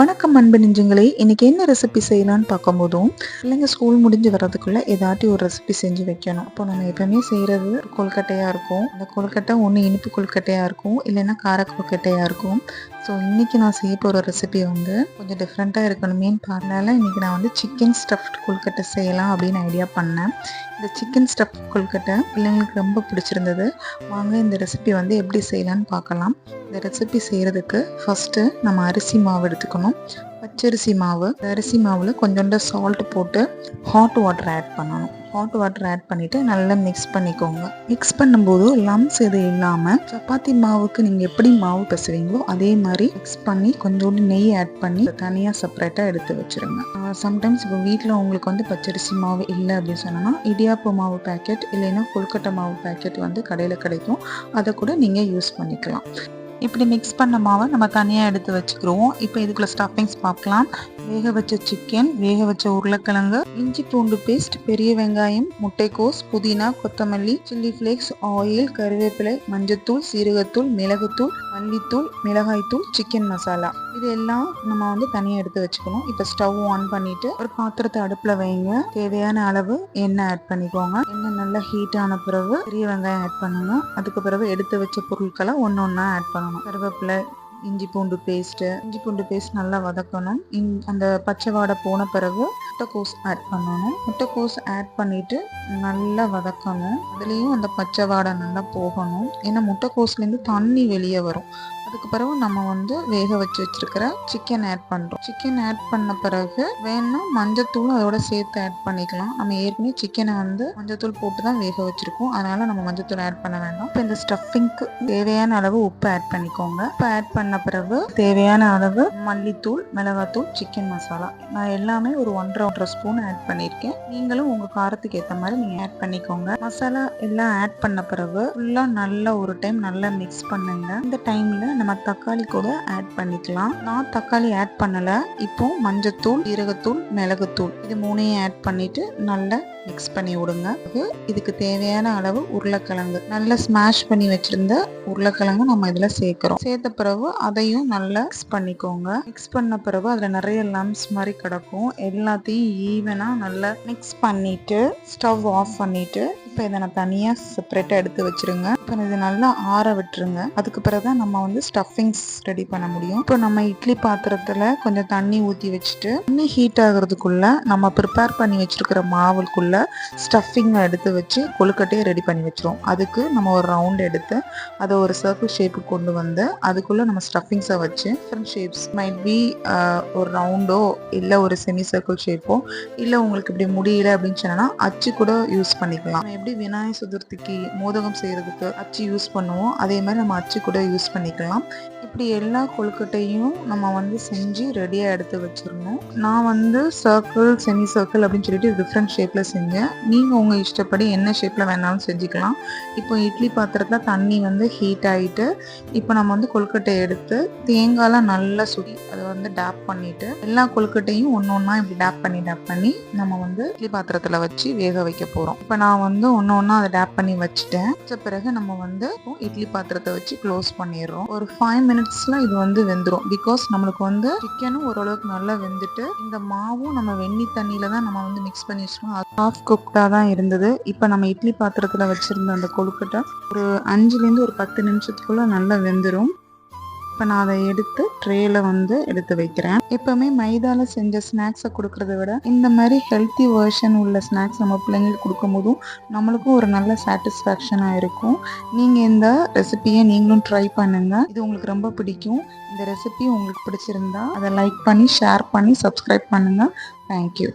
வணக்கம் அன்பு நெஞ்சங்களே, இன்னைக்கு என்ன ரெசிபி செய்யலான்னு பார்க்கும்போதும் பிள்ளைங்க ஸ்கூல் முடிஞ்சு வர்றதுக்குள்ள ஏதாட்டி ஒரு ரெசிபி செஞ்சு வைக்கணும். அப்போ நம்ம எப்பவுமே செய்கிறது கொழுக்கட்டையாக இருக்கும். அந்த கொழுக்கட்டை ஒன்று இனிப்பு கொழுக்கட்டையாக இருக்கும், இல்லைன்னா கார கொழுக்கட்டையாக இருக்கும். ஸோ இன்றைக்கி நான் செய்ய போகிற ரெசிபி வந்து கொஞ்சம் டிஃப்ரெண்ட்டாக இருக்கணுமேன்னு பார்த்தனால இன்றைக்கி நான் வந்து சிக்கன் ஸ்டஃப்ட் கொழுக்கட்டை செய்யலாம் அப்படின்னு ஐடியா பண்ணேன். இந்த சிக்கன் ஸ்டஃப்ட் கொழுக்கட்டை பிள்ளைங்களுக்கு ரொம்ப பிடிச்சிருந்தது. வாங்க இந்த ரெசிபி வந்து எப்படி செய்யலான்னு பார்க்கலாம். இந்த ரெசிபி செய்கிறதுக்கு ஃபஸ்ட்டு நம்ம அரிசி மாவு எடுத்துக்கணும். பச்சரிசி மாவு. அரிசி மாவில் கொஞ்சோண்டு சால்ட் போட்டு ஹாட் வாட்டர் ஆட் பண்ணணும். ஹாட் வாட்டர் ஆட் பண்ணிவிட்டு நல்லா மிக்ஸ் பண்ணிக்கோங்க. மிக்ஸ் பண்ணும்போது லம்ஸ் எது இல்லாமல் சப்பாத்தி மாவுக்கு நீங்கள் எப்படி மாவு பிசைவீங்களோ அதே மாதிரி மிக்ஸ் பண்ணி கொஞ்சோண்டு நெய் ஆட் பண்ணி தனியாக செப்பரேட்டாக எடுத்து வச்சுருங்க. சம்டைம்ஸ் இப்போ வீட்டில் உங்களுக்கு வந்து பச்சரிசி மாவு இல்லை அப்படின்னு சொன்னோன்னா இடியாப்ப மாவு பேக்கெட் இல்லைன்னா கொழுக்கட்டை மாவு பேக்கெட் வந்து கடையில் கிடைக்கும். அதை கூட நீங்கள் யூஸ் பண்ணிக்கலாம். இப்படி மிக்ஸ் பண்ண மாவை நம்ம தனியாக எடுத்து வச்சுக்கிறோம். இப்போ இதுக்குள்ள ஸ்டஃபிங்ஸ் பார்க்கலாம். வேக வச்ச சிக்கன், வேக வச்ச உருளைக்கிழங்கு, இஞ்சி பூண்டு பேஸ்ட், பெரிய வெங்காயம், முட்டைக்கோஸ், புதினா, கொத்தமல்லி, சில்லி ஃப்ளேக்ஸ், ஆயில், கருவேப்பிலை, மஞ்சத்தூள், சீரகத்தூள், மிளகுத்தூள், மல்லித்தூள், மிளகாய்த்தூள், சிக்கன் மசாலா, இது எல்லாம் நம்ம வந்து தனியாக எடுத்து வச்சுக்கணும். இப்போ ஸ்டவ் ஆன் பண்ணிட்டு ஒரு பாத்திரத்தை அடுப்பில் வைங்க. தேவையான அளவு எண்ணெய் ஆட் பண்ணிக்கோங்க. எண்ணெய் நல்லா ஹீட் ஆன பிறகு பெரிய வெங்காயம் ஆட் பண்ணுங்க. அதுக்கு பிறகு எடுத்து வச்ச பொருட்களை ஒன்று ஒன்றா ஆட் பண்ணணும். கருவேப்பிலை, இஞ்சி பூண்டு பேஸ்ட் நல்லா வதக்கணும். அந்த பச்சை வாடை போன பிறகு முட்டைக்கோஸ் ஆட் பண்ணணும். முட்டைக்கோஸ் ஆட் பண்ணிட்டு நல்லா வதக்கணும். அதுலேயும் அந்த பச்சை வாடை நல்லா போகணும். ஏன்னா முட்டைக்கோஸ்லேருந்து தண்ணி வெளியே வரும். அதுக்கு பிறகு நம்ம வந்து வேக வச்சிருக்கிற சிக்கன் ஆட் பண்ணுறோம். சிக்கன் ஆட் பண்ண பிறகு வேணா மஞ்சத்தூள் அதோட சேர்த்து ஆட் பண்ணிக்கலாம். நம்ம ஏற்கனவே சிக்கனை வந்து மஞ்சத்தூள் போட்டு தான் வேக வச்சிருக்கோம், அதனால நம்ம மஞ்சத்தூள் ஆட் பண்ண வேண்டாம். இப்போ இந்த ஸ்டஃபிங்க்கு தேவையான அளவு உப்பு ஆட் பண்ணிக்கோங்க. உப்பு ஆட் பண்ண பிறகு தேவையான அளவு மல்லித்தூள், மிளகாத்தூள், சிக்கன் மசாலா, நான் எல்லாமே ஒரு 1.5 ஸ்பூன் ஆட் பண்ணியிருக்கேன். நீங்களும் உங்கள் காரத்துக்கு ஏற்ற மாதிரி நீங்கள் ஆட் பண்ணிக்கோங்க. மசாலா எல்லாம் ஆட் பண்ண பிறகு ஃபுல்லாக நல்லா ஒரு டைம் நல்லா மிக்ஸ் பண்ணுங்க. இந்த டைமில் நம்ம தக்காளி கூட ஆட் பண்ணிக்கலாம். நான் தக்காளி ஆட் பண்ணல. இப்போ மஞ்சத்தூள், சீரகத்தூள், மிளகுத்தூள் இது மூணையும் ஆட் பண்ணிட்டு நல்லா மிக்ஸ் பண்ணி விடுங்க. இதுக்கு தேவையான அளவு உருளைக்கிழங்கு, நல்லா ஸ்மாஷ் பண்ணி வச்சிருந்த உருளைக்கிழங்கு நம்ம இதுல சேர்க்கிறோம். சேர்த்த பிறகு அதையும் நல்லா மிக்ஸ் பண்ணிக்கோங்க. மிக்ஸ் பண்ண பிறகு அதுல நிறைய லம்ஸ் மாதிரி கிடக்கும். எல்லாத்தையும் ஈவனா நல்லா மிக்ஸ் பண்ணிட்டு ஸ்டவ் ஆஃப் பண்ணிட்டு இப்போ இதை நான் தனியாக செப்பரேட்டாக எடுத்து வச்சுருங்க. இப்போ இது நல்லா ஆற விட்டுருங்க. அதுக்கு பிறகு தான் நம்ம வந்து ஸ்டஃபிங்ஸ் ரெடி பண்ண முடியும். இப்போ நம்ம இட்லி பாத்திரத்தில் கொஞ்சம் தண்ணி ஊற்றி வச்சுட்டு தண்ணி ஹீட் ஆகிறதுக்குள்ள நம்ம ப்ரிப்பேர் பண்ணி வச்சுருக்கிற மாவுக்குள்ள ஸ்டஃபிங்கை எடுத்து வச்சு கொழுக்கட்டையை ரெடி பண்ணி வச்சிரும். அதுக்கு நம்ம ஒரு ரவுண்ட் எடுத்து அதை ஒரு சர்க்கிள் ஷேப்புக்கு கொண்டு வந்து அதுக்குள்ளே நம்ம ஸ்டஃபிங்ஸை வச்சு டிஃப்ரெண்ட் ஷேப்ஸ் மைட் பி ஒரு ரவுண்டோ இல்லை ஒரு செமி சர்க்கிள் ஷேப்போ, இல்லை உங்களுக்கு இப்படி முடியல அப்படின்னு சொன்னா அச்சு கூட யூஸ் பண்ணிக்கலாம். எப்படி விநாயகர் சதுர்த்திக்கு மோதகம் செய்யறதுக்கு அச்சு யூஸ் பண்ணுவோம், அதே மாதிரி நம்ம அச்சு கூட யூஸ் பண்ணிக்கலாம். இப்படி எல்லா கொழுக்கட்டையும் நம்ம வந்து செஞ்சு ரெடியாக எடுத்து வச்சிடணும். நான் வந்து சர்க்கிள், செமி சர்க்கிள் அப்படின்னு சொல்லிட்டு டிஃப்ரெண்ட் ஷேப்பில் செஞ்சேன். நீங்கள் உங்கள் இஷ்டப்படி என்ன ஷேப்பில் வேணாலும் செஞ்சுக்கலாம். இப்போ இட்லி பாத்திரத்தில் தண்ணி வந்து ஹீட் ஆகிட்டு இப்போ நம்ம வந்து கொழுக்கட்டையை எடுத்து தேங்காய்லாம் நல்லா சுடி அதை வந்து டேப் பண்ணிட்டு எல்லா கொழுக்கட்டையும் ஒன்று ஒன்றா இப்படி டேப் பண்ணி நம்ம வந்து இட்லி பாத்திரத்தில் வச்சு வேக வைக்க போகிறோம். இப்போ நான் வந்து ஒன்று ஒன்றா அதை டேப் பண்ணி வச்சுட்டேன். வச்ச பிறகு நம்ம வந்து இட்லி பாத்திரத்தை வச்சு க்ளோஸ் பண்ணிடுறோம். ஒரு 5 மினிட்ஸ்ல இது வந்து வெந்துடும். பிகாஸ் நம்மளுக்கு வந்து சிக்கனும் ஓரளவுக்கு நல்லா வெந்துட்டு இந்த மாவும் நம்ம வெந்நி தண்ணியில தான் நம்ம வந்து மிக்ஸ் பண்ணி வச்சிருக்கோம். ஹாஃப் குக்டா தான் இருந்தது. இப்போ நம்ம இட்லி பாத்திரத்துல வச்சிருந்த அந்த கொழுக்கட்டை ஒரு 5லேருந்து ஒரு 10 நிமிஷத்துக்குள்ள நல்லா வெந்துடும். இப்போ நான் அதை எடுத்து ட்ரேயில் வந்து எடுத்து வைக்கிறேன். எப்போவுமே மைதாவில் செஞ்ச ஸ்நாக்ஸை கொடுக்குறத விட இந்த மாதிரி ஹெல்த்தி வெர்ஷன் உள்ள ஸ்நாக்ஸ் நம்ம பிள்ளைங்களுக்கு கொடுக்கும் போதும் நம்மளுக்கும் ஒரு நல்ல சாட்டிஸ்ஃபேக்ஷனாக இருக்கும். நீங்கள் இந்த ரெசிபியை நீங்களும் ட்ரை பண்ணுங்கள். இது உங்களுக்கு ரொம்ப பிடிக்கும். இந்த ரெசிபி உங்களுக்கு பிடிச்சிருந்தா அதை லைக் பண்ணி, ஷேர் பண்ணி, சப்ஸ்கிரைப் பண்ணுங்கள். தேங்க்யூ.